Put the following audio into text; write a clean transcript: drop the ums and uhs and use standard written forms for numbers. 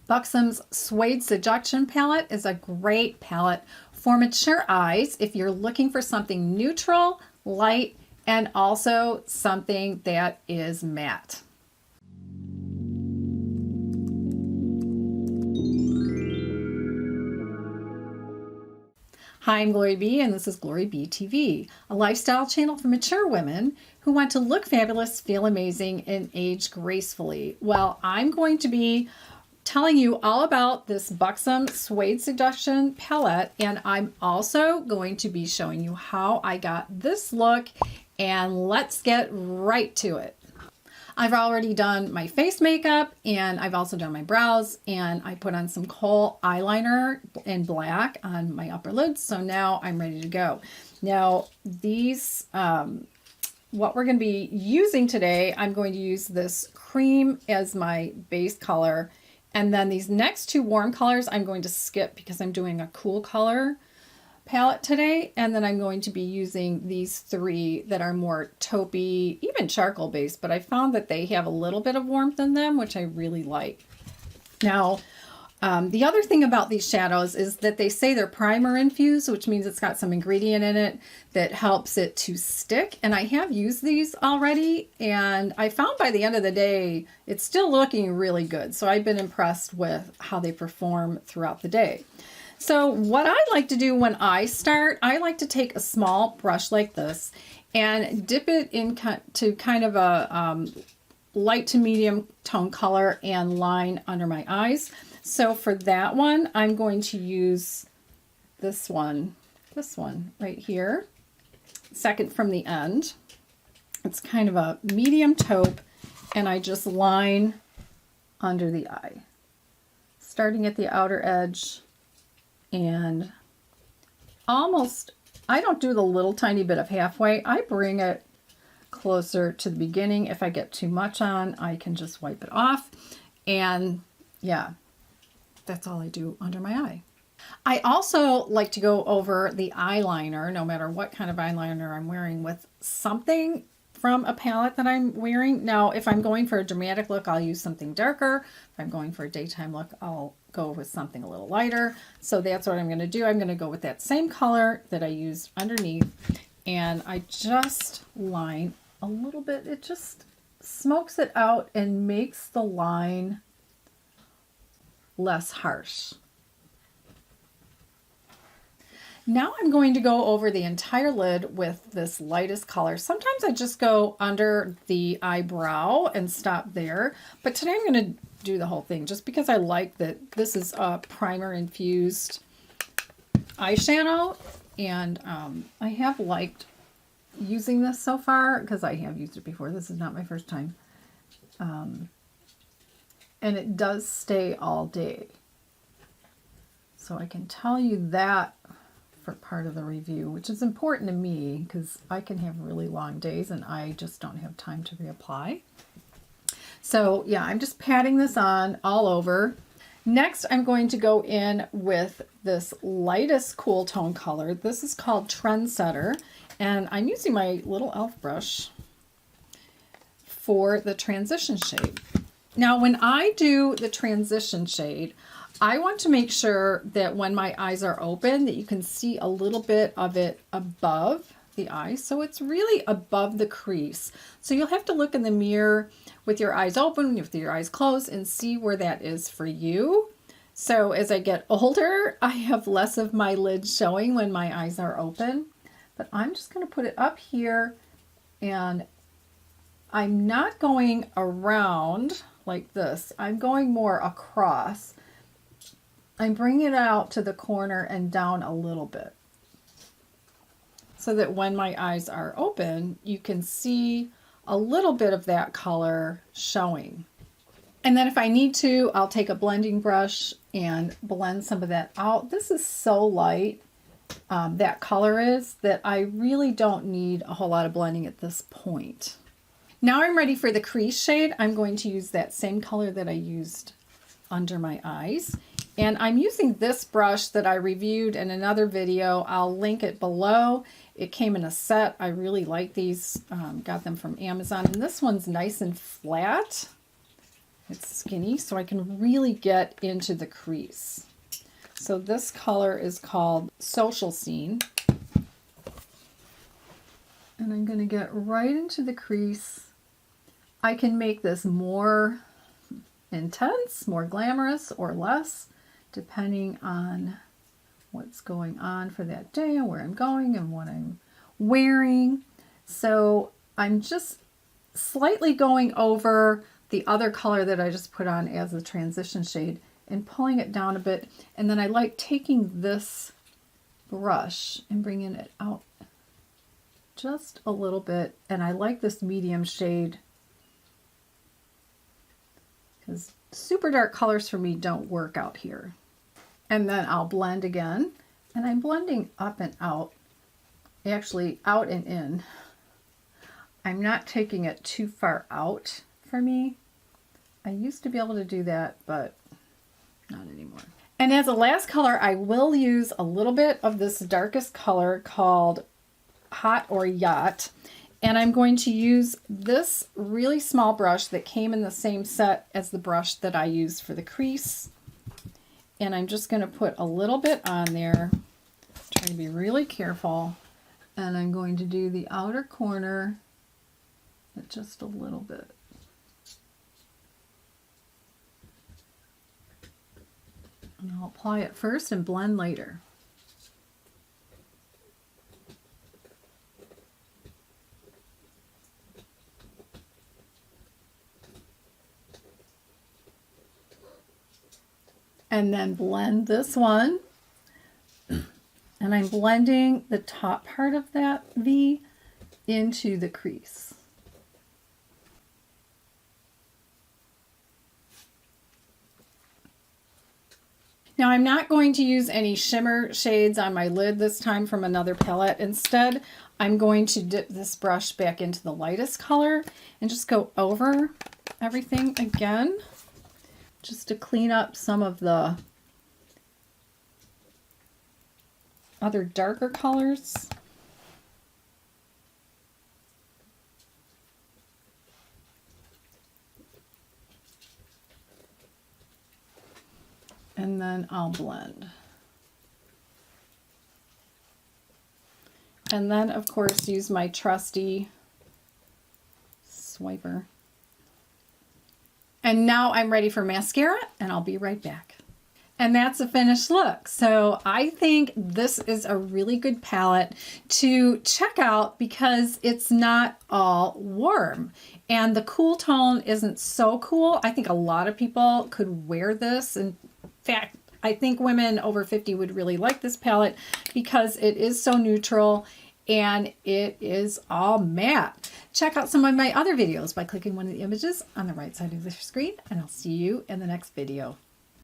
Buxom's Suede Seduction palette is a great palette for mature eyes if you're looking for something neutral, light, and also something that is matte. Hi, I'm GloryB, and this is GloryB-TV, a lifestyle channel for mature women who want to look fabulous, feel amazing, and age gracefully. Well, I'm going to be telling you all about this Buxom Suede Seduction palette, and I'm also going to be showing you how I got this look, and let's get right to it. I've already done my face makeup, and I've also done my brows, and I put on some kohl eyeliner in black on my upper lids, so now I'm ready to go. Now these, what we're going to be using today, I'm going to use this cream as my base color, and then these next two warm colors I'm going to skip because I'm doing a cool color palette today, and then I'm going to be using these three that are more taupey, even charcoal based, but I found that they have a little bit of warmth in them, which I really like. Now, the other thing about these shadows is that they say they're primer infused, which means it's got some ingredient in it that helps it to stick. And I have used these already, and I found by the end of the day, it's still looking really good. So I've been impressed with how they perform throughout the day. So what I like to do when I start, I like to take a small brush like this and dip it into kind of a light to medium tone color and line under my eyes. So for that one, I'm going to use this one right here, second from the end. It's kind of a medium taupe, and I just line under the eye, starting at the outer edge. And almost, I don't do the little tiny bit of halfway. I bring it closer to the beginning. If I get too much on, I can just wipe it off. And yeah, that's all I do under my eye. I also like to go over the eyeliner, no matter what kind of eyeliner I'm wearing, with something from a palette that I'm wearing. Now, if I'm going for a dramatic look, I'll use something darker. If I'm going for a daytime look, I'll go with something a little lighter. So that's what I'm going to do. I'm going to go with that same color that I used underneath, and I just line a little bit. It just smokes it out and makes the line less harsh. Now I'm going to go over the entire lid with this lightest color. Sometimes I just go under the eyebrow and stop there, but today I'm going to do the whole thing just because I like that this is a primer infused eyeshadow, and I have liked using this so far because I have used it before. This is not my first time, and it does stay all day, so I can tell you that for part of the review, which is important to me because I can have really long days and I just don't have time to reapply. So yeah, I'm just patting this on all over. Next, I'm going to go in with this lightest cool tone color. This is called Trendsetter, and I'm using my little e.l.f. brush for the transition shade. Now, when I do the transition shade, I want to make sure that when my eyes are open, that you can see a little bit of it above the eye. So it's really above the crease. So you'll have to look in the mirror with your eyes open, with your eyes closed, and see where that is for you. So as I get older, I have less of my lid showing when my eyes are open. But I'm just going to put it up here, and I'm not going around like this. I'm going more across. I'm bringing it out to the corner and down a little bit so that when my eyes are open, you can see a little bit of that color showing. And then if I need to, I'll take a blending brush and blend some of that out. This is so light, that color is, that I really don't need a whole lot of blending at this point. Now I'm ready for the crease shade. I'm going to use that same color that I used under my eyes. And I'm using this brush that I reviewed in another video. I'll link it below. It came in a set. I really like these. Got them from Amazon. And this one's nice and flat. It's skinny, so I can really get into the crease. So this color is called Social Scene. And I'm going to get right into the crease. I can make this more intense, more glamorous, or less, depending on what's going on for that day and where I'm going and what I'm wearing. So I'm just slightly going over the other color that I just put on as a transition shade and pulling it down a bit. And then I like taking this brush and bringing it out just a little bit. And I like this medium shade because super dark colors for me don't work out here. And then I'll blend again. And I'm blending up and out, actually out and in. I'm not taking it too far out for me. I used to be able to do that, but not anymore. And as a last color, I will use a little bit of this darkest color called Hot or Yacht. And I'm going to use this really small brush that came in the same set as the brush that I used for the crease. And I'm just going to put a little bit on there. Try to be really careful. And I'm going to do the outer corner just a little bit. And I'll apply it first and blend later. And then blend this one. And I'm blending the top part of that V into the crease. Now I'm not going to use any shimmer shades on my lid this time from another palette. Instead, I'm going to dip this brush back into the lightest color and just go over everything again, just to clean up some of the other darker colors. And then I'll blend. And then, of course, use my trusty swiper. And now I'm ready for mascara, and I'll be right back. And that's a finished look. So I think this is a really good palette to check out because it's not all warm. And the cool tone isn't so cool. I think a lot of people could wear this. In fact, I think women over 50 would really like this palette because it is so neutral and it is all matte. Check out some of my other videos by clicking one of the images on the right side of the screen, and I'll see you in the next video.